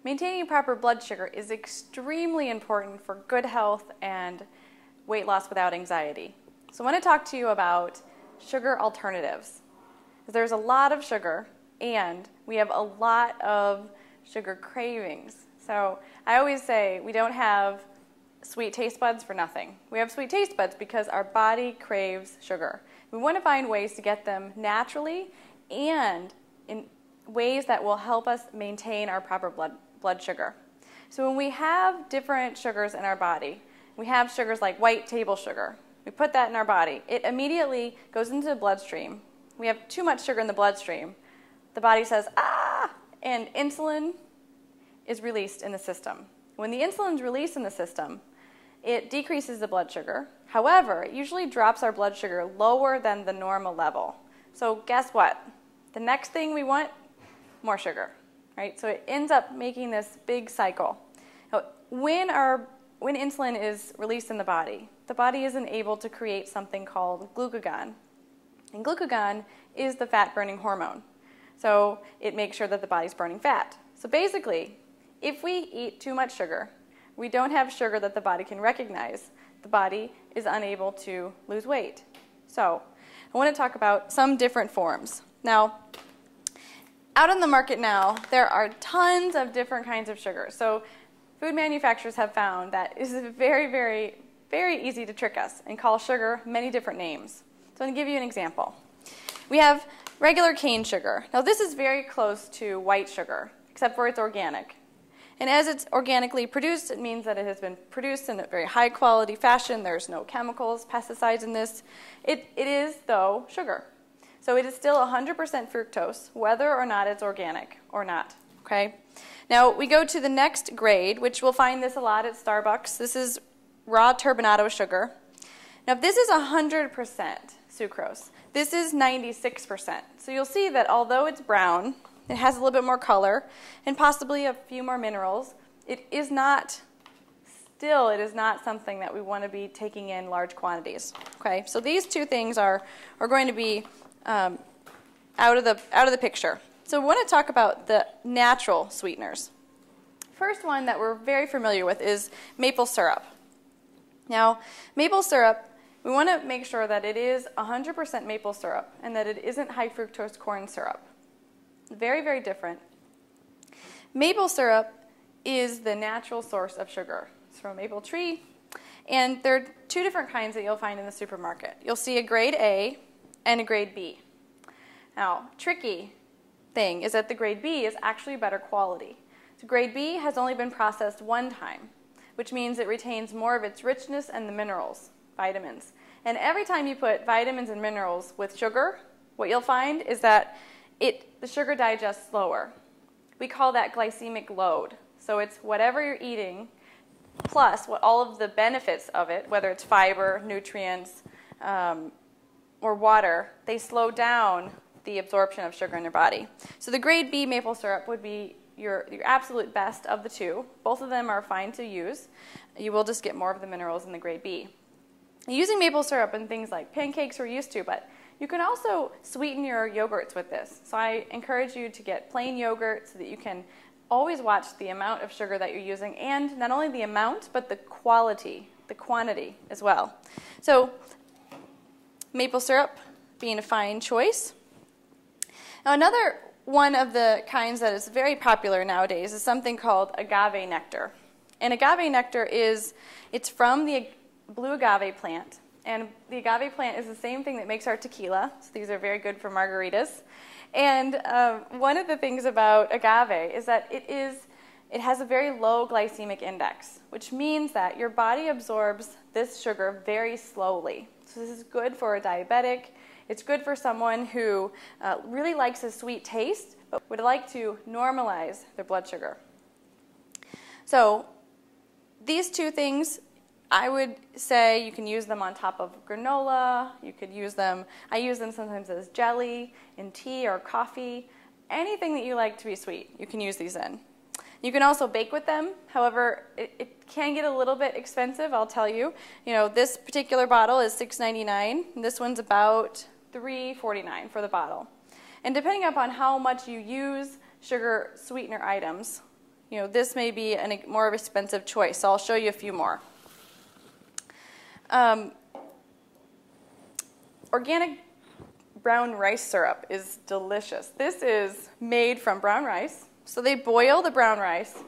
Maintaining proper blood sugar is extremely important for good health and weight loss without anxiety. So I want to talk to you about sugar alternatives. There's a lot of sugar and we have a lot of sugar cravings. So I always say we don't have sweet taste buds for nothing. We have sweet taste buds because our body craves sugar. We want to find ways to get them naturally and in ways that will help us maintain our proper blood sugar. So when we have different sugars in our body, we have sugars like white table sugar. We put that in our body. It immediately goes into the bloodstream. We have too much sugar in the bloodstream. The body says, ah, and insulin is released in the system. When the insulin is released in the system, it decreases the blood sugar. However, it usually drops our blood sugar lower than the normal level. So guess what? The next thing we want, more sugar, right? So it ends up making this big cycle. Now, when insulin is released in the body isn't able to create something called glucagon. And glucagon is the fat-burning hormone. So it makes sure that the body's burning fat. So basically, if we eat too much sugar, we don't have sugar that the body can recognize. The body is unable to lose weight. So I want to talk about some different forms. Now, out on the market now, there are tons of different kinds of sugar. So food manufacturers have found that it is very, very, very easy to trick us and call sugar many different names. So I'm going to give you an example. We have regular cane sugar. Now this is very close to white sugar, except for it's organic. And as it's organically produced, it means that it has been produced in a very high quality fashion. There's no chemicals, pesticides in this. It is, though, sugar. So it is still 100% fructose, whether or not it's organic or not. Okay? Now we go to the next grade, which we'll find this a lot at Starbucks. This is raw turbinado sugar. Now this is 100% sucrose. This is 96%. So you'll see that although it's brown, it has a little bit more color and possibly a few more minerals. It is not something that we want to be taking in large quantities. Okay, so these two things are going to be out of the picture. So we want to talk about the natural sweeteners. First one that we're very familiar with is maple syrup. Now, maple syrup, we want to make sure that it is 100% maple syrup and that it isn't high fructose corn syrup. Very, very different. Maple syrup is the natural source of sugar. It's from a maple tree, and there are two different kinds that you'll find in the supermarket. You'll see a grade A and a grade B. Now, tricky thing is that the grade B is actually better quality. So grade B has only been processed one time, which means it retains more of its richness and the minerals, vitamins. And every time you put vitamins and minerals with sugar, what you'll find is that the sugar digests slower. We call that glycemic load. So it's whatever you're eating plus all of the benefits of it, whether it's fiber, nutrients, or water, they slow down the absorption of sugar in your body. So the grade B maple syrup would be your absolute best of the two. Both of them are fine to use. You will just get more of the minerals in the grade B. Using maple syrup in things like pancakes we're used to, but you can also sweeten your yogurts with this. So I encourage you to get plain yogurt so that you can always watch the amount of sugar that you're using, and not only the amount, but the quality, the quantity as well. So maple syrup being a fine choice. Now another one of the kinds that is very popular nowadays is something called agave nectar. And agave nectar it's from the blue agave plant. And the agave plant is the same thing that makes our tequila. So these are very good for margaritas. And one of the things about agave is that it has a very low glycemic index, which means that your body absorbs this sugar very slowly. So this is good for a diabetic. It's good for someone who really likes a sweet taste, but would like to normalize their blood sugar. So these two things, I would say you can use them on top of granola. You could use them, I use them sometimes as jelly, in tea or coffee. Anything that you like to be sweet, you can use these in. You can also bake with them. However, it can get a little bit expensive, I'll tell you. This particular bottle is $6.99. This one's about $3.49 for the bottle. And depending upon how much you use sugar sweetener items, this may be a more expensive choice. So I'll show you a few more. Organic brown rice syrup is delicious. This is made from brown rice. So they boil the brown rice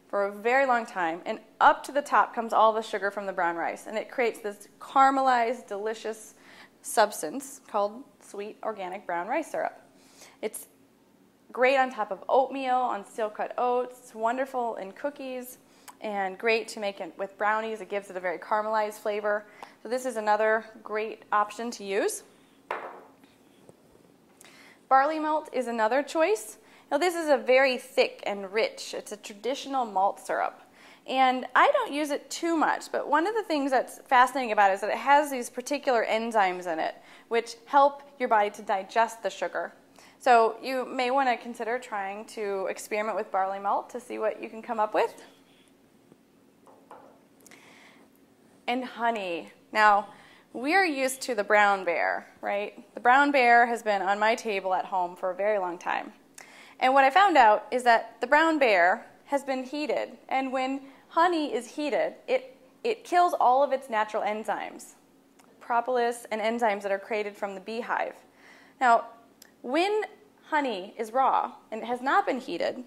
for a very long time, and up to the top comes all the sugar from the brown rice, and it creates this caramelized, delicious substance called sweet organic brown rice syrup. It's great on top of oatmeal, on steel-cut oats. It's wonderful in cookies, and great to make it with brownies. It gives it a very caramelized flavor. So this is another great option to use. Barley malt is another choice. Now this is a very thick and rich. It's a traditional malt syrup. And I don't use it too much, but one of the things that's fascinating about it is that it has these particular enzymes in it which help your body to digest the sugar. So you may want to consider trying to experiment with barley malt to see what you can come up with. And honey. Now, we're used to the brown bear, right? The brown bear has been on my table at home for a very long time. And what I found out is that the brown bear has been heated, and when honey is heated, it kills all of its natural enzymes, propolis and enzymes that are created from the beehive. Now, when honey is raw and it has not been heated,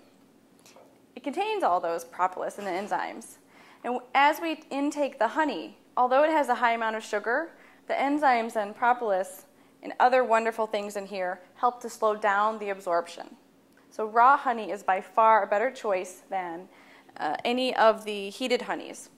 it contains all those propolis and the enzymes. And as we intake the honey, although it has a high amount of sugar, the enzymes and propolis and other wonderful things in here help to slow down the absorption. So raw honey is by far a better choice than any of the heated honeys.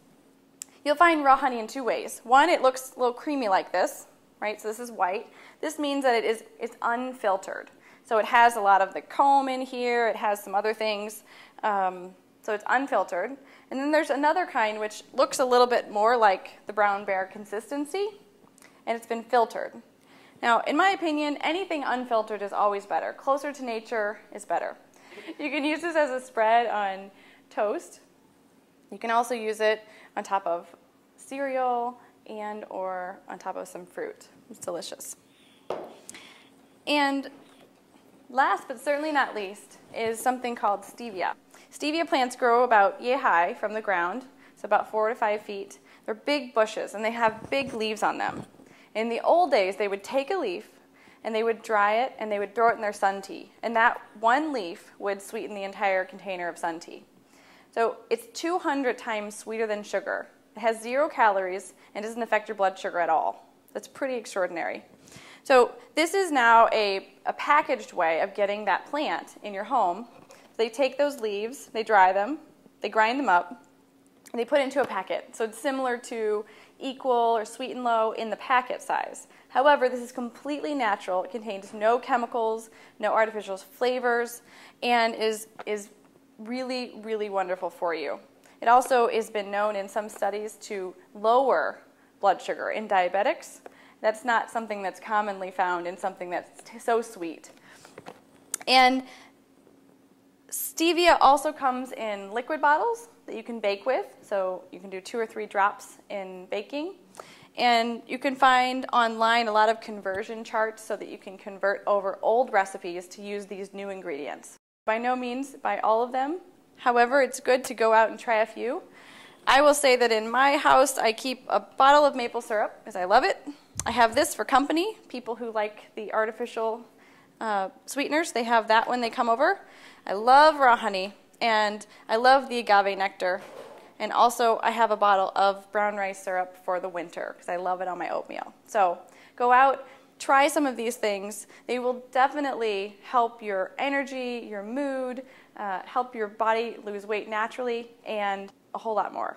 You'll find raw honey in two ways. One, it looks a little creamy like this, right? So this is white. This means that it's unfiltered. So it has a lot of the comb in here. It has some other things. So it's unfiltered. And then there's another kind which looks a little bit more like the brown bear consistency, and it's been filtered. Now, in my opinion, anything unfiltered is always better. Closer to nature is better. You can use this as a spread on toast. You can also use it on top of cereal and or on top of some fruit. It's delicious. And last but certainly not least is something called stevia. Stevia plants grow about yay high from the ground, so about 4 to 5 feet. They're big bushes, and they have big leaves on them. In the old days, they would take a leaf, and they would dry it, and they would throw it in their sun tea. And that one leaf would sweeten the entire container of sun tea. So it's 200 times sweeter than sugar. It has 0 calories and doesn't affect your blood sugar at all. That's pretty extraordinary. So this is now a packaged way of getting that plant in your home. They take those leaves, they dry them, they grind them up, and they put it into a packet. So it's similar to Equal or Sweet and Low in the packet size. However, this is completely natural. It contains no chemicals, no artificial flavors, and is really, really wonderful for you. It also has been known in some studies to lower blood sugar in diabetics. That's not something that's commonly found in something that's so sweet. And stevia also comes in liquid bottles that you can bake with, so you can do 2 or 3 drops in baking. And you can find online a lot of conversion charts so that you can convert over old recipes to use these new ingredients. By no means buy all of them. However, it's good to go out and try a few. I will say that in my house, I keep a bottle of maple syrup because I love it. I have this for company, people who like the artificial sweeteners. They have that when they come over. I love raw honey, and I love the agave nectar. And also, I have a bottle of brown rice syrup for the winter because I love it on my oatmeal. So go out, try some of these things. They will definitely help your energy, your mood, help your body lose weight naturally, and a whole lot more.